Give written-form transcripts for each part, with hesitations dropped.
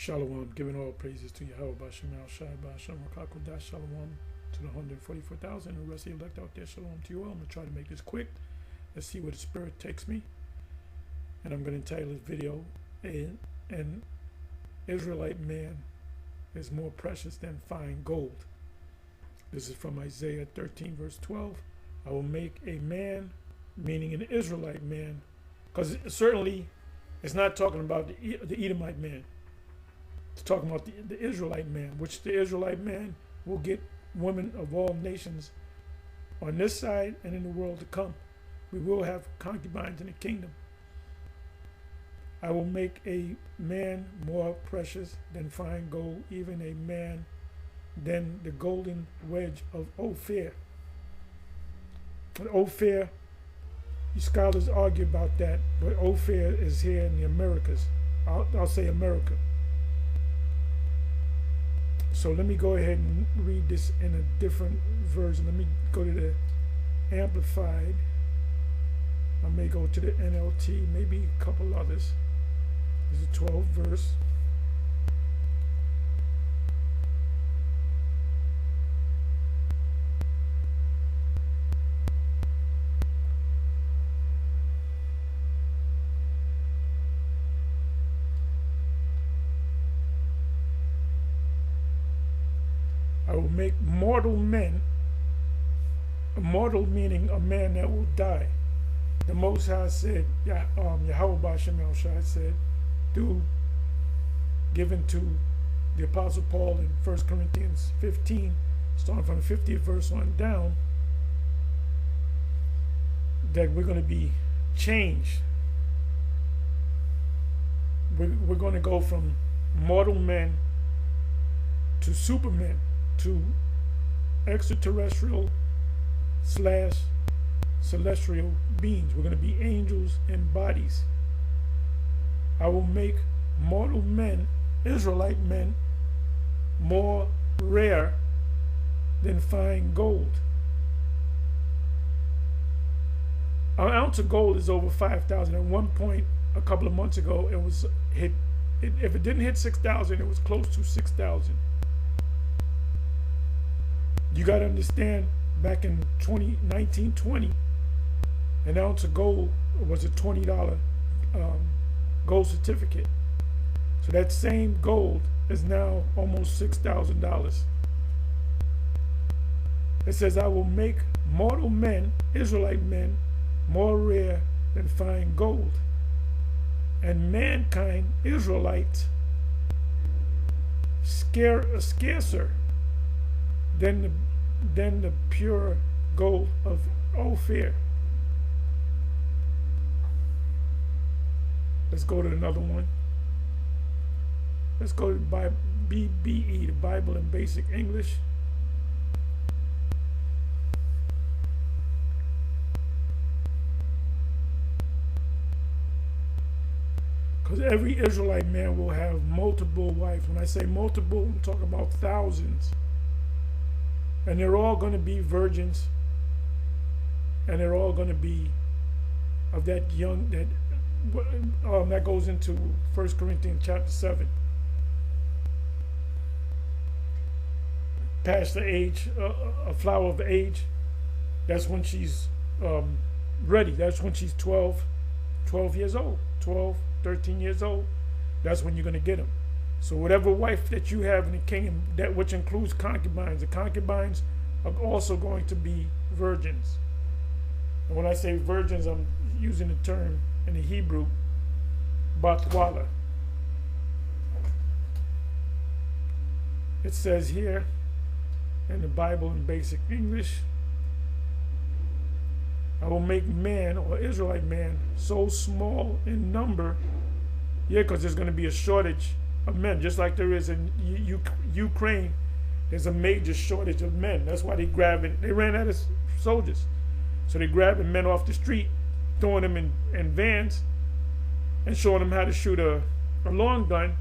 Shalom, giving all praises to Yahweh, Bashem Al Shai, Bashem Rakakodah, Shalom to the 144,000. The rest of the elect out there, Shalom to you all. I'm going to try to make this quick. Let's see where the Spirit takes me. And I'm going to entitle this video, An Israelite Man is more precious than fine gold. This is from Isaiah 13, verse 12. I will make a man, meaning an Israelite man, because certainly it's not talking about the Edomite man. It's talking about the Israelite man, which the Israelite man will get women of all nations on this side and in the world to come. We will have concubines in the kingdom. I will make a man more precious than fine gold, even a man than the golden wedge of Ophir. And Ophir, scholars argue about that, but Ophir is here in the Americas. I'll say America. So let me go ahead and read this in a different version. Let me go to the Amplified. I may go to the NLT, maybe a couple others. This is a 12th verse. I will make mortal men, mortal meaning a man that will die. The Most High said, Yahweh Bashem El Shai said, given to the Apostle Paul in 1 Corinthians 15, starting from the 50th verse on down, that we're going to be changed. We're going to go from mortal men to supermen, to extraterrestrial / celestial beings. We're going to be angels in bodies. I will make mortal men, Israelite men, more rare than fine gold. An ounce of gold is over 5,000. At one point, a couple of months ago, it was hit. If it didn't hit 6,000, it was close to 6,000. You got to understand, back in 1920, an ounce of gold was a $20 gold certificate. So that same gold is now almost $6,000. It says, I will make mortal men, Israelite men, more rare than fine gold, and mankind, Israelite, scarcer than the pure gold of Ophir. Let's go to another one. Let's go to BBE, the Bible in Basic English. Because every Israelite man will have multiple wives. When I say multiple, I'm talking about thousands. And they're all going to be virgins. And they're all going to be of that young, that goes into 1 Corinthians chapter 7. Past the age, a flower of age, that's when she's ready. That's when she's 12 years old, 12, 13 years old. That's when you're going to get them. So whatever wife that you have in the kingdom, that which includes concubines, the concubines are also going to be virgins. And when I say virgins, I'm using the term in the Hebrew, batwala. It says here in the Bible in Basic English, I will make man, or Israelite man, so small in number, because there's going to be a shortage of men, just like there is in Ukraine. There's a major shortage of men. That's why they ran out of soldiers. So they're grabbing men off the street, throwing them in vans, and showing them how to shoot a long gun,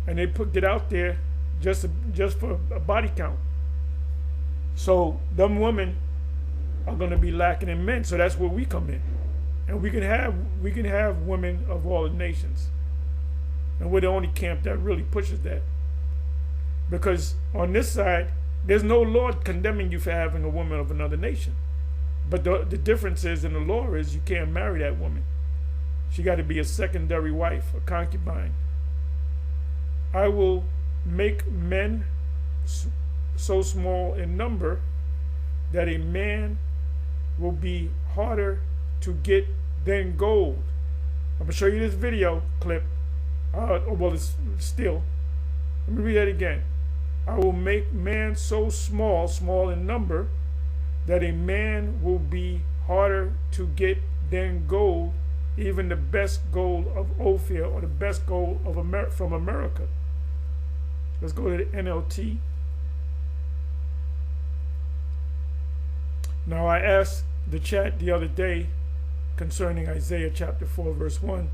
and they get out there just for a body count. So them women are going to be lacking in men. So that's where we come in, and we can have women of all the nations. And we're the only camp that really pushes that. Because on this side, there's no law condemning you for having a woman of another nation. But the difference is in the law is you can't marry that woman. She got to be a secondary wife, a concubine. I will make men so small in number that a man will be harder to get than gold. I'm going to show you this video clip. Well, it's still. Let me read that again. I will make man so small in number, that a man will be harder to get than gold, even the best gold of Ophir or the best gold of from America. Let's go to the NLT. Now I asked the chat the other day concerning Isaiah chapter 4 verse 1,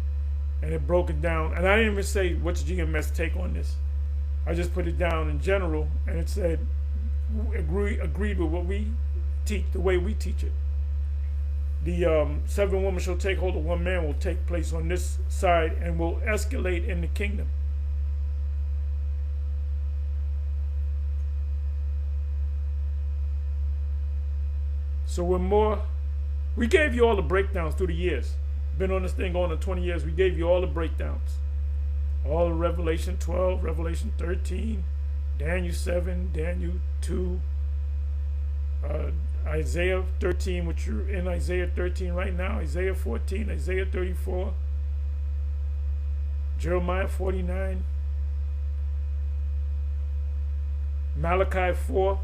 and it broke it down. And I didn't even say what's GMS take on this. I just put it down in general, and it said agreed with what we teach, the way we teach it. The 7 women shall take hold of 1 man will take place on this side and will escalate in the kingdom. So we gave you all the breakdowns through the years. Been on this thing going on 20 years. We gave you all the breakdowns. All of Revelation 12, Revelation 13, Daniel 7, Daniel 2, Isaiah 13, which you're in Isaiah 13 right now, Isaiah 14, Isaiah 34, Jeremiah 49, Malachi 4,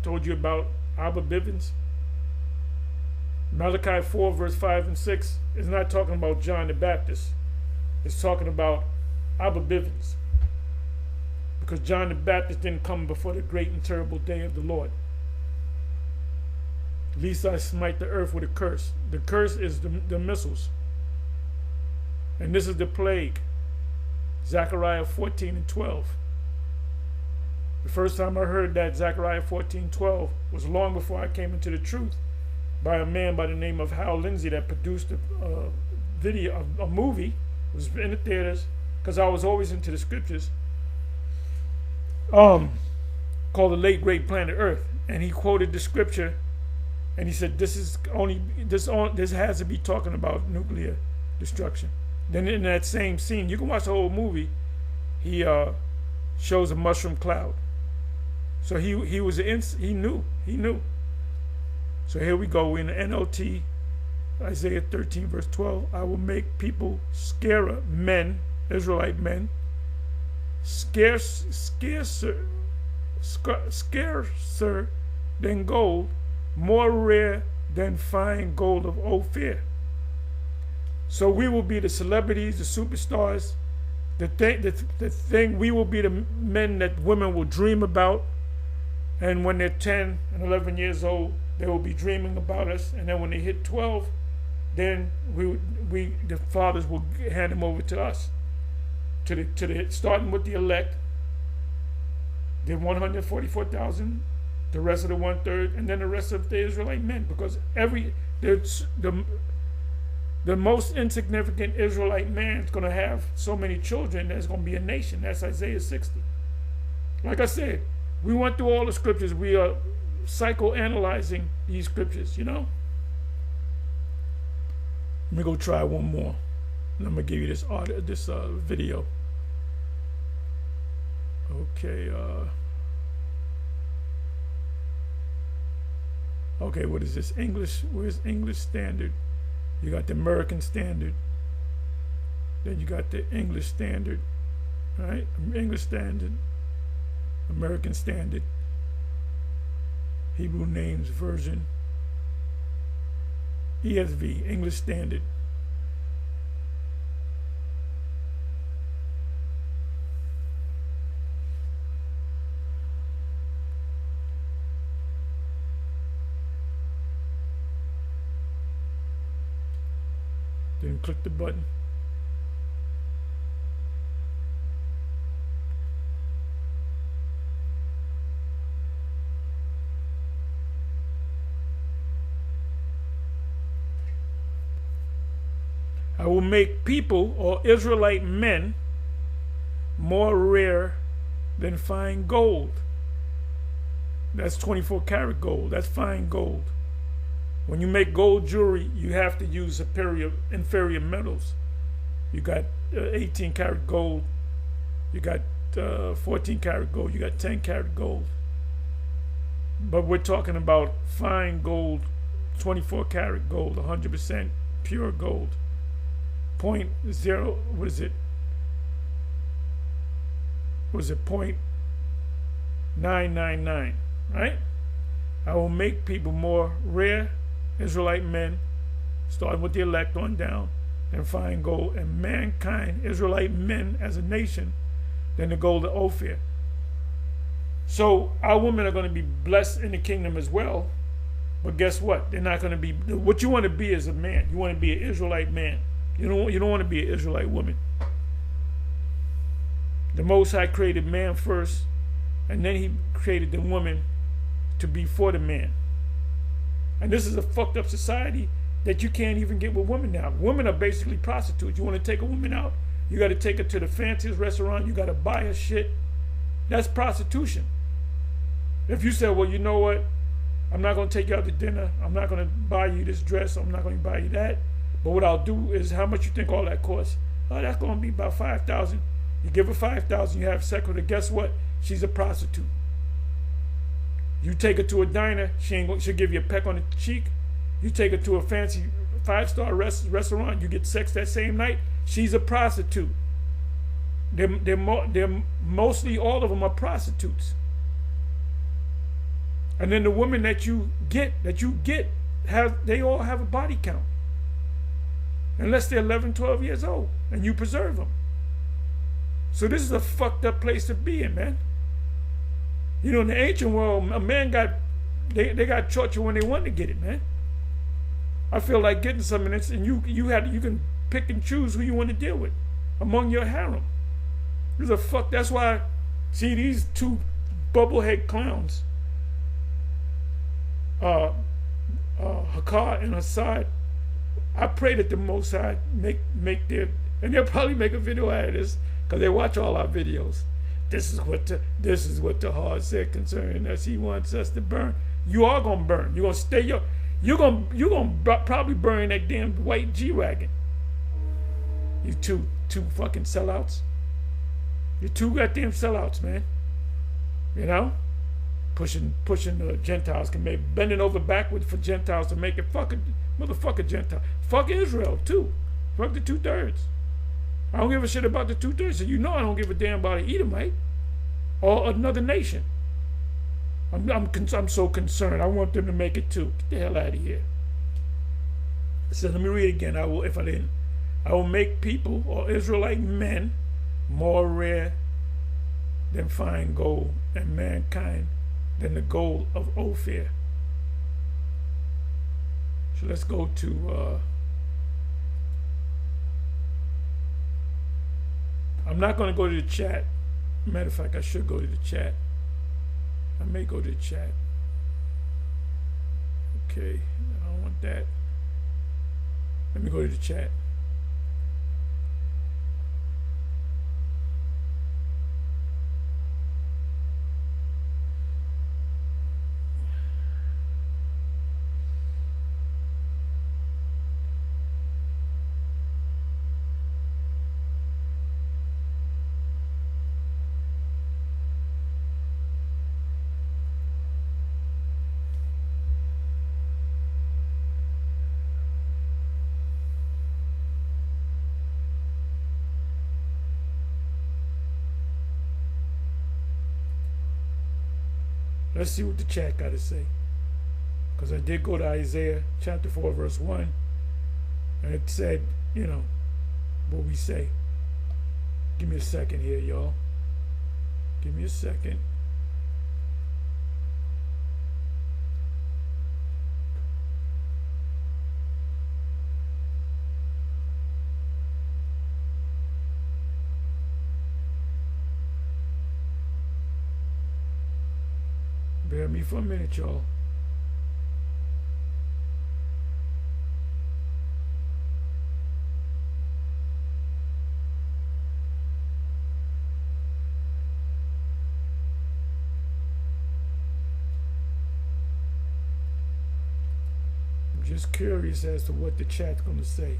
told you about Abba Bivens. Malachi 4 verse 5 and 6 is not talking about John the Baptist. It's talking about Abba Bivens. Because John the Baptist didn't come before the great and terrible day of the Lord. Lest I smite the earth with a curse. The curse is the missiles. And this is the plague. Zechariah 14 and 12. The first time I heard that Zechariah 14:12 was long before I came into the truth, by a man by the name of Hal Lindsey that produced a movie. It was in the theaters, because I was always into the scriptures, called The Late Great Planet Earth. And he quoted the scripture, and he said, this has to be talking about nuclear destruction. Then in that same scene, you can watch the whole movie, he shows a mushroom cloud. So he knew. So here we go in the NLT, Isaiah 13 verse 12. I will make people scarer men, Israelite men, scarcer than gold, more rare than fine gold of Ophir. So we will be the celebrities, the superstars, the thing. We will be the men that women will dream about, and when they're 10 and 11 years old, they will be dreaming about us, and then when they hit 12, then the fathers will hand them over to us, starting with the elect, the 144,000, the rest of the 1/3, and then the rest of the Israelite men, because the most insignificant Israelite man is going to have so many children. There's going to be a nation. That's Isaiah 60. Like I said, we went through all the scriptures. We are psychoanalyzing these scriptures, you know. Let me go try one more. And I'm gonna give you this video. Okay. Okay. What is this? English. Where's English Standard? You got the American Standard. Then you got the English Standard. All right. English Standard. American Standard. Hebrew Names Version. ESV, English Standard. Then click the button. I will make people, or Israelite men, more rare than fine gold. That's 24 karat gold. That's fine gold. When you make gold jewelry, you have to use inferior metals. You got 18 karat gold. You got 14 karat gold. You got 10 karat gold. But we're talking about fine gold, 24 karat gold, 100% pure gold. 0.0, what is it? Was it 0.999, right? I will make people more rare Israelite men, starting with the elect on down, than fine gold, and mankind, Israelite men as a nation, than the gold of Ophir. So our women are going to be blessed in the kingdom as well. But guess what? They're not going to be. What you want to be as a man, you want to be an Israelite man. You don't want to be an Israelite woman. The Most High created man first, and then he created the woman to be for the man. And this is a fucked up society that you can't even get with women now. Women are basically prostitutes. You want to take a woman out, you got to take her to the fanciest restaurant, you got to buy her shit. That's prostitution. If you say, well, you know what, I'm not going to take you out to dinner, I'm not going to buy you this dress, I'm not going to buy you that, but what I'll do is, how much you think all that costs? Oh, that's going to be about $5,000. You give her $5,000, you have sex with her. Guess what? She's a prostitute. You take her to a diner, she'll give you a peck on the cheek. You take her to a fancy 5-star restaurant, you get sex that same night. She's a prostitute. They're mostly, all of them are prostitutes. And then the women that you get, they all have a body count. Unless they're 11, 12 years old, and you preserve them. So this is a fucked up place to be in, man. You know, in the ancient world, a man they got torture when they wanted to get it, man. I feel like getting something, and you can pick and choose who you want to deal with among your harem. This is a fuck. That's why, see, these two bubblehead clowns, Hakar and Hassad, I pray that the Most High make their, and they'll probably make a video out of this because they watch all our videos. This is what the heart said concerning us. He wants us to burn. You are gonna burn. You're gonna stay. You're gonna probably burn that damn white G-Wagon. You two fucking sellouts. You two goddamn sellouts, man. You know, pushing the Gentiles can make, bending over backwards for Gentiles to make it. Motherfucker Gentile. Fuck Israel too. Fuck the 2/3. I don't give a shit about the 2/3. So you know I don't give a damn about an Edomite or another nation. I'm so concerned. I want them to make it too. Get the hell out of here. So let me read it again. I will make people, or Israelite men, more rare than fine gold, and mankind than the gold of Ophir. So let's go to I'm not going to go to the chat. Matter of fact, I should go to the chat. I may go to the chat. Okay, I don't want that. Let me go to the chat. Let's see what the chat got to say. Because I did go to Isaiah chapter 4, verse 1. And it said, you know, what we say. Give me a second here, y'all. Give me a second. Bear me for a minute, y'all. just curious as to what the chat's going to say.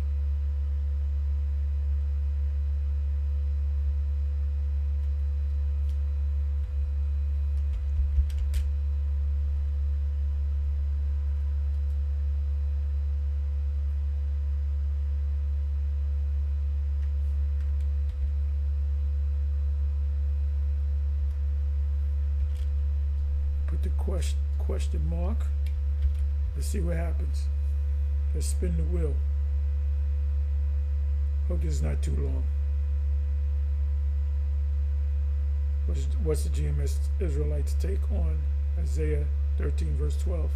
Put the question mark. Let's see what happens. Let's spin the wheel. Hope this is not too long. What's the GMS Israelites take on Isaiah 13 verse 12?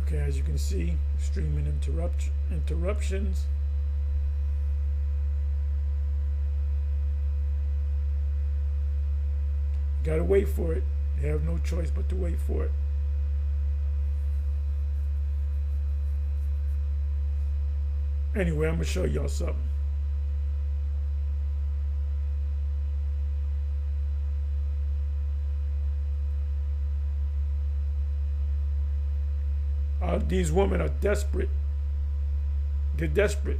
Okay, as you can see, streaming interruptions. Gotta wait for it. You have no choice but to wait for it. Anyway, I'm gonna show y'all something. These women are desperate. They're desperate.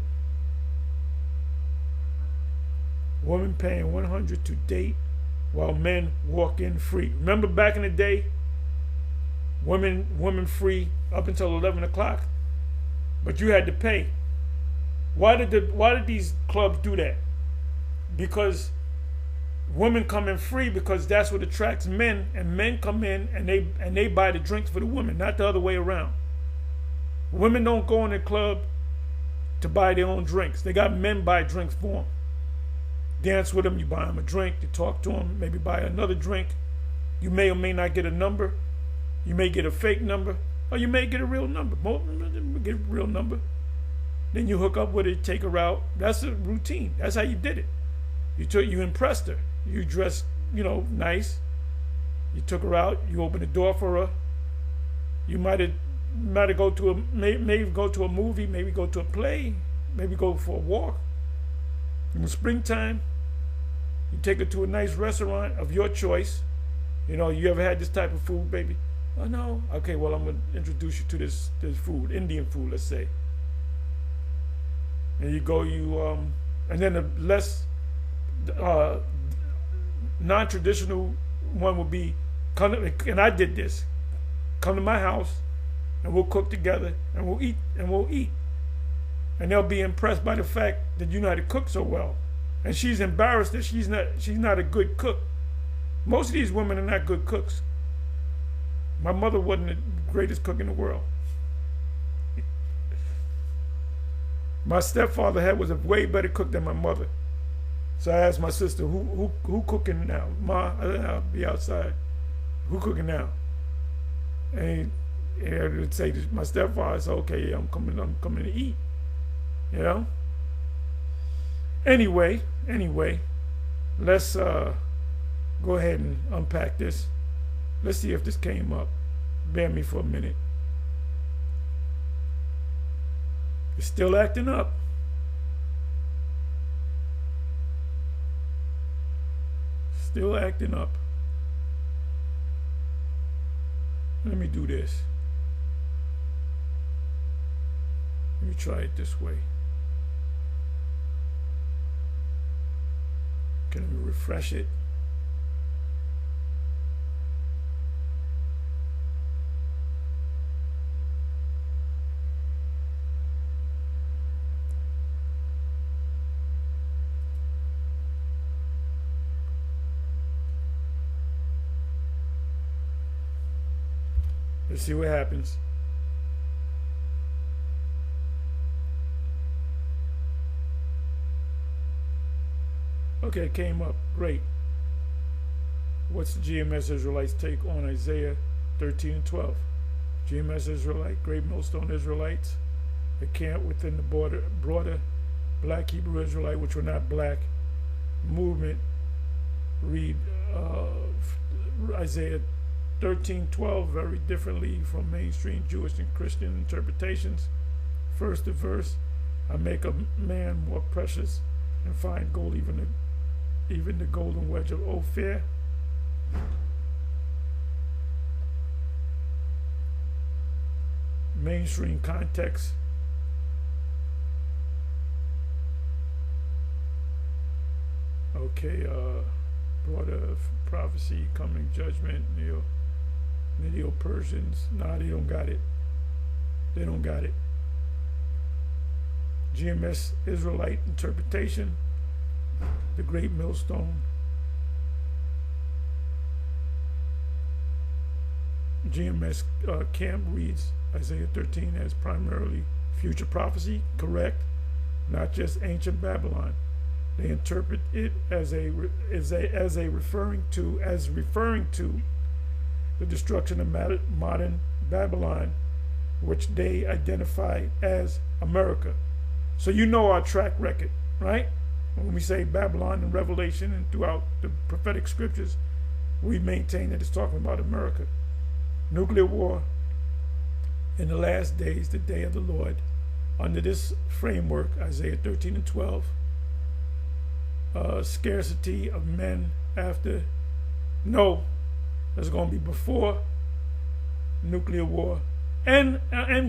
Women paying $100 to date while men walk in free. Remember back in the day, women free up until 11 o'clock, but you had to pay. Why did these clubs do that? Because women come in free because that's what attracts men, and men come in and they buy the drinks for the women, not the other way around. Women don't go in the club to buy their own drinks. They got men buy drinks for them. Dance with them, you buy them a drink, you talk to them, maybe buy another drink. You may or may not get a number. You may get a fake number, or you may get a real number. Most get a real number. Then you hook up with her, take her out. That's a routine. That's how you did it. You impressed her. You dressed, nice. You took her out. You opened the door for her. You might go to maybe go to a movie, maybe go to a play, maybe go for a walk. In the springtime, you take her to a nice restaurant of your choice. You ever had this type of food, baby? Oh no. Okay, well I'm gonna introduce you to this food, Indian food, let's say. And you go, and then the less non-traditional one would be, and I did this. Come to my house, and we'll cook together, and we'll eat. And they'll be impressed by the fact that you know how to cook so well. And she's embarrassed that she's not a good cook. Most of these women are not good cooks. My mother wasn't the greatest cook in the world. My stepfather was a way better cook than my mother. So I asked my sister, who cooking now? Ma, I'll be outside. Who cooking now? And I would say to my stepfather, so, okay, yeah, I'm coming to eat. Anyway, let's go ahead and unpack this. Let's see if this came up. Bear me for a minute. It's still acting up. Still acting up. Let me do this. Let me try it this way. Can we refresh it? Let's see what happens. Okay, it came up. Great. What's the GMS Israelites take on Isaiah 13 and 12? GMS Israelite, Great Millstone Israelites, a camp within the broader Black Hebrew Israelite, which were not black, movement. Read Isaiah 13:12 very differently from mainstream Jewish and Christian interpretations. First the verse, I make a man more precious and find gold, even the golden wedge of Ophir. mainstream context. Okay, broader prophecy, coming judgment, Neo-Persians. Nah, they don't got it. They don't got it. GMS Israelite interpretation, the great millstone. GMS Camp reads Isaiah 13 as primarily future prophecy, correct, not just ancient Babylon. They interpret it as referring to the destruction of modern Babylon, which they identify as America. So you know our track record, right? When we say Babylon in Revelation and throughout the prophetic scriptures, we maintain that it's talking about America. Nuclear war in the last days, the day of the Lord. Under this framework, Isaiah 13 and 12, scarcity of men after, no, there's going to be before nuclear war and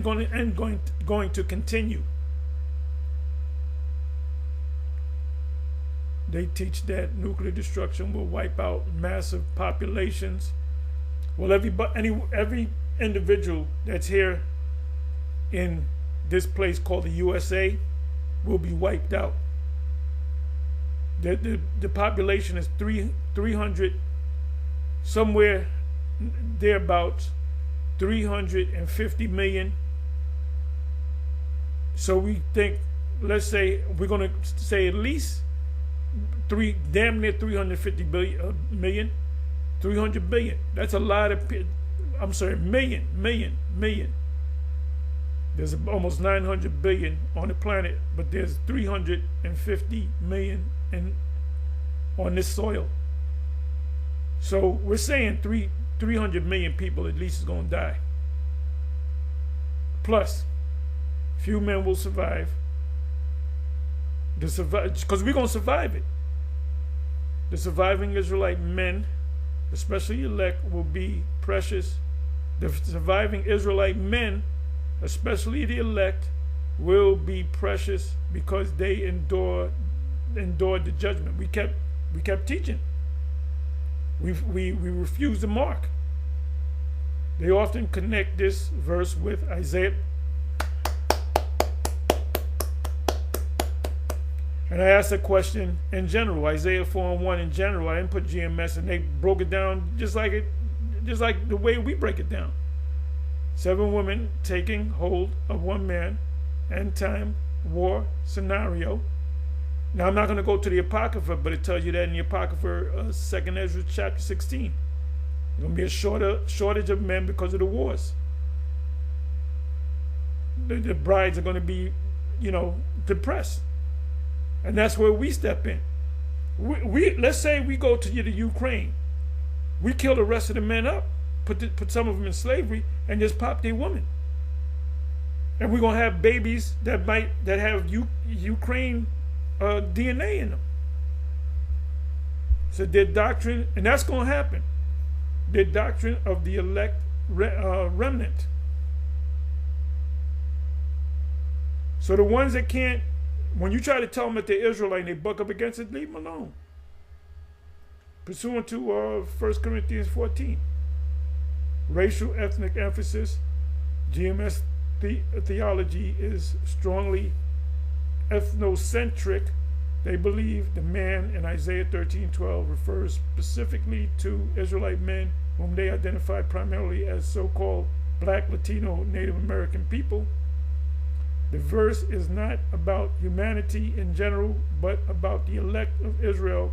going to continue. They teach that nuclear destruction will wipe out massive every individual that's here in this place called the USA will be wiped out. The population is 300, somewhere thereabouts, 350 million. So we think, let's say, we're going to say at least damn near 350 million, 300 billion. That's a lot of, million. There's almost 900 billion on the planet, but there's 350 million on this soil. So we're saying 300 million people at least is going to die. Plus, few men will survive. Because we're going to survive it. The surviving Israelite men, especially elect, will be precious. The surviving Israelite men, especially the elect, will be precious because they endured the judgment. We kept teaching. We refused the mark. They often connect this verse with Isaiah. And I asked a question in general, Isaiah 4:1 in general. I didn't put GMS, and they broke it down just like the way we break it down. 7 women taking hold of one man, end time war scenario. Now I'm not going to go to the Apocrypha, but it tells you that in the Apocrypha, 2nd Ezra chapter 16. There's going to be a shortage of men because of the wars. The brides are going to be, depressed. And that's where we step in. We let's say we go to the Ukraine. We kill the rest of the men up, put some of them in slavery, and just pop their women. And we're gonna have babies that have Ukraine DNA in them. So their doctrine, and that's gonna happen. Their doctrine of the elect remnant. So the ones that can't. When you try to tell them that they're Israelite and they buck up against it, leave them alone. Pursuant to 1 Corinthians 14. Racial ethnic emphasis. GMS theology is strongly ethnocentric. They believe the man in Isaiah 13:12 refers specifically to Israelite men whom they identify primarily as so-called Black, Latino, Native American people. The verse is not about humanity in general, but about the elect of Israel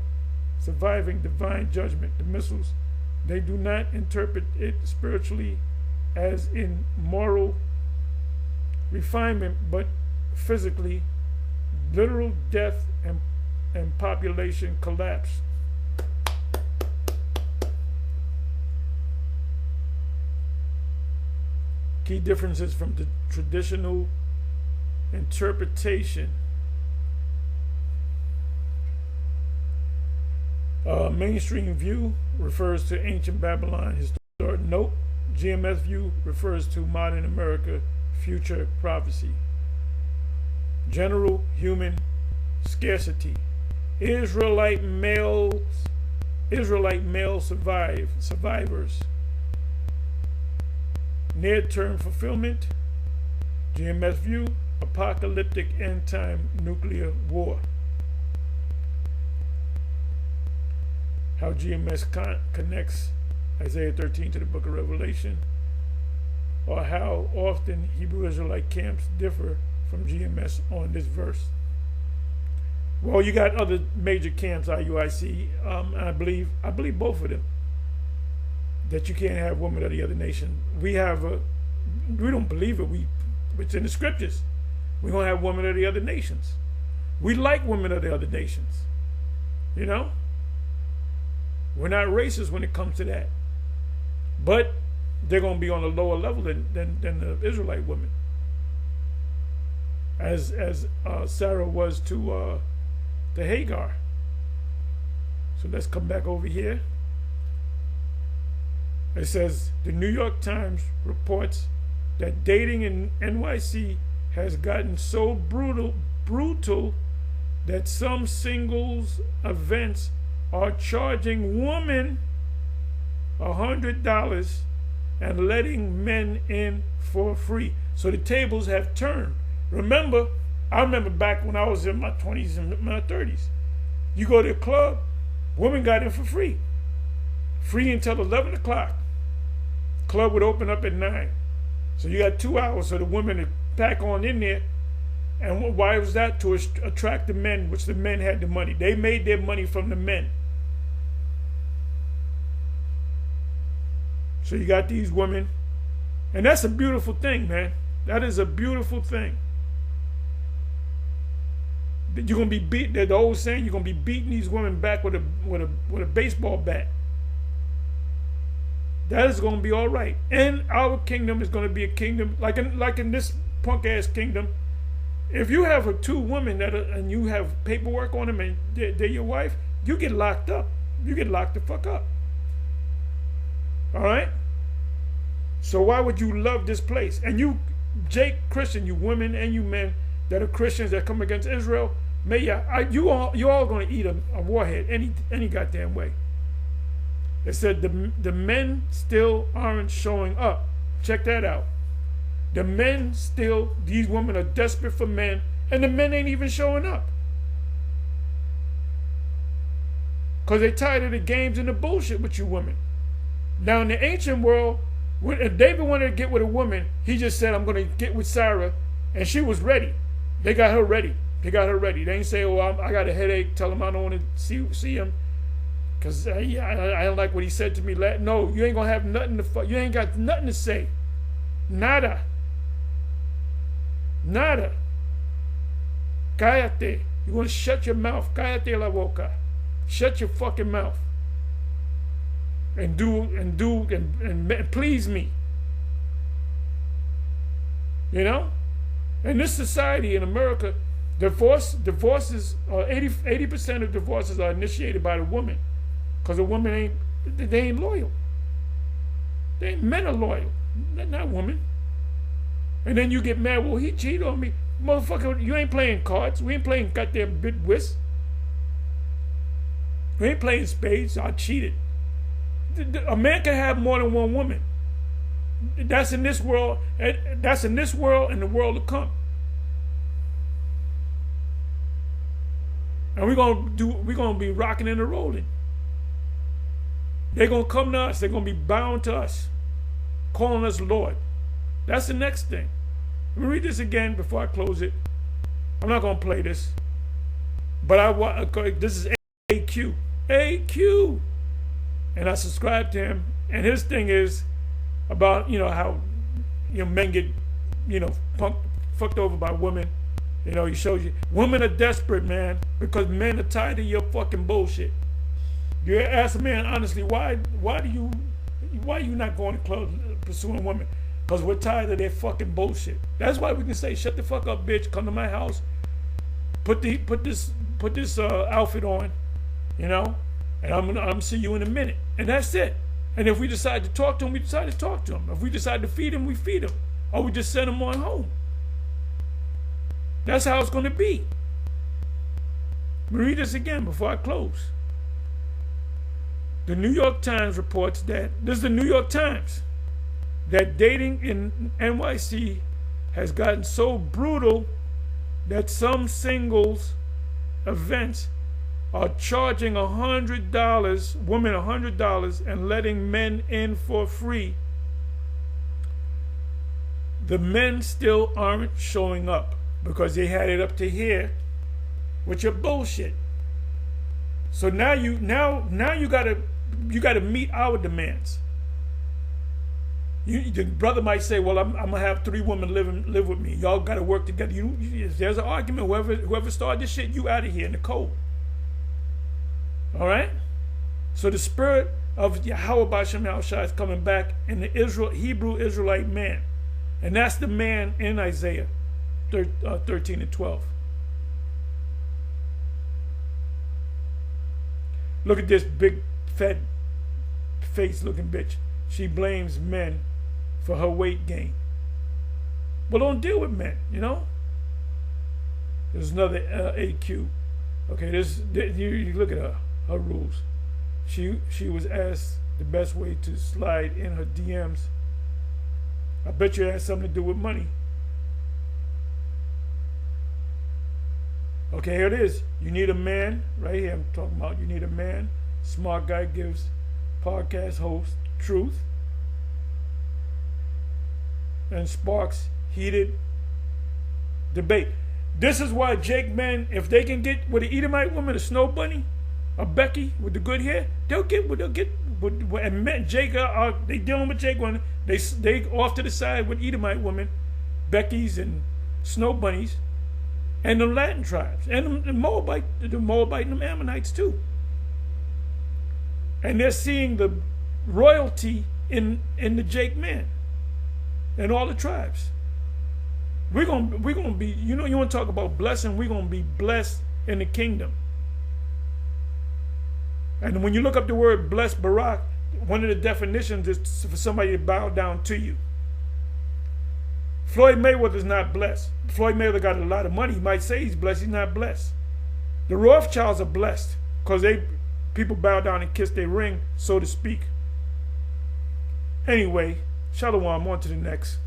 surviving divine judgment, the missiles. They do not interpret it spiritually as in moral refinement, but physically, literal death and population collapse. Key differences from the traditional interpretation. Mainstream view refers to ancient Babylon historic. Nope. GMS view refers to modern America future prophecy. General human scarcity. Israelite male survivors. Near-term fulfillment. GMS view. Apocalyptic end-time nuclear war. How GMS connects Isaiah 13 to the book of Revelation, or how often Hebrew Israelite camps differ from GMS on this verse. Well, you got other major camps, IUIC, I believe both of them, that you can't have women of the other nation. We don't believe it. It's in the scriptures. We're going to have women of the other nations. We like women of the other nations. You know? We're not racist when it comes to that. But they're going to be on a lower level than the Israelite women. As Sarah was to Hagar. So let's come back over here. It says, the New York Times reports that dating in NYC has gotten so brutal that some singles events are charging women $100 and letting men in for free. So the tables have turned. I remember back when I was in my 20s and my 30s. You go to a club, women got in for free. Free until 11 o'clock. Club would open up at 9. So you got 2 hours for the women to pack on in there. And why was that? To attract the men, which the men had the money. They made their money from the men. So you got these women. And that's a beautiful thing, man. That is a beautiful thing. You're going to be beat. The old saying, you're going to be beating these women back with a baseball bat. That is going to be all right. And our kingdom is going to be a kingdom, like in this punk-ass kingdom. If you have two women and you have paperwork on them and they're your wife, you get locked up. You get locked the fuck up. All right? So why would you love this place? And you, Jake Christian, you women and you men that are Christians that come against Israel, you all going to eat a warhead any goddamn way. It said the men still aren't showing up. Check that out. The men still, these women are desperate for men, and the men ain't even showing up. Because they're tired of the games and the bullshit with you women. Now in the ancient world, if David wanted to get with a woman, he just said, I'm going to get with Sarah, and she was ready. They got her ready. They ain't say, oh, I got a headache, tell him I don't want to see him. Because I don't like what he said to me. No, you ain't going to have nothing to fuck. You ain't got nothing to say. Nada. Cállate. You want to shut your mouth. Cállate la boca. Shut your fucking mouth. And please me. You know? In this society in America, divorces, 80% of divorces are initiated by the woman. Because the woman ain't loyal. Men are loyal, not women. And then you get mad, well, he cheated on me. Motherfucker, you ain't playing cards. We ain't playing goddamn bit whist. We ain't playing spades. I cheated. A man can have more than one woman. That's in this world. That's in this world and the world to come. And we're gonna be rocking and rolling. They're gonna come to us. They're gonna be bound to us, calling us Lord. That's the next thing. Let me read this again before I close it. I'm not gonna play this, but this is AQ. AQ. And I subscribe to him. And his thing is about, how, men get, fucked over by women. He shows you. Women are desperate, man, because men are tired of your fucking bullshit. You ask a man honestly, why are you not going to clubs pursuing women? Because we're tired of their fucking bullshit. That's why we can say, shut the fuck up, bitch, come to my house, put this outfit on, and I'm see you in a minute. And that's it. And if we decide to talk to him, we decide to talk to him. If we decide to feed him, we feed him. or we just send them on home. That's how it's going to be. Let me read this again before I close. The New York Times reports that, this is the New York Times, that dating in NYC has gotten so brutal that some singles events are charging $100, women $100, and letting men in for free. The men still aren't showing up because they had it up to here with your bullshit. So now you gotta meet our demands. The brother might say, "Well, I'm gonna have 3 women live with me. Y'all gotta work together." There's an argument. Whoever started this shit, you out of here in the cold. All right. So the spirit of Yahweh B'Shem Yahushua is coming back in the Hebrew Israelite man, and that's the man in Isaiah 13 and 12. Look at this big, fat, face-looking bitch. She blames men for her weight gain. Well, don't deal with men, you know? There's another AQ. Okay, you look at her rules. She was asked the best way to slide in her DMs. I bet you it has something to do with money. Okay, here it is. You need a man. Right here I'm talking about. You need a man. Smart guy gives podcast host truth and sparks heated debate. This is why Jake men, if they can get with an Edomite woman, a Snow Bunny, a Becky with the good hair, they'll get. And men, Jake they dealing with Jake women. They off to the side with Edomite women, Becky's and Snow Bunnies, and the Latin tribes, and the Moabite and the Ammonites too. And they're seeing the royalty in the Jake men and all the tribes. We're gonna be, you want to talk about blessing, we're gonna be blessed in the kingdom. And when you look up the word blessed, Barak, one of the definitions is for somebody to bow down to you. Floyd Mayweather's not blessed. Floyd Mayweather got a lot of money. He might say he's blessed. He's not blessed. The Rothschilds are blessed because people bow down and kiss their ring, so to speak. Anyway, Shalom, on to the next.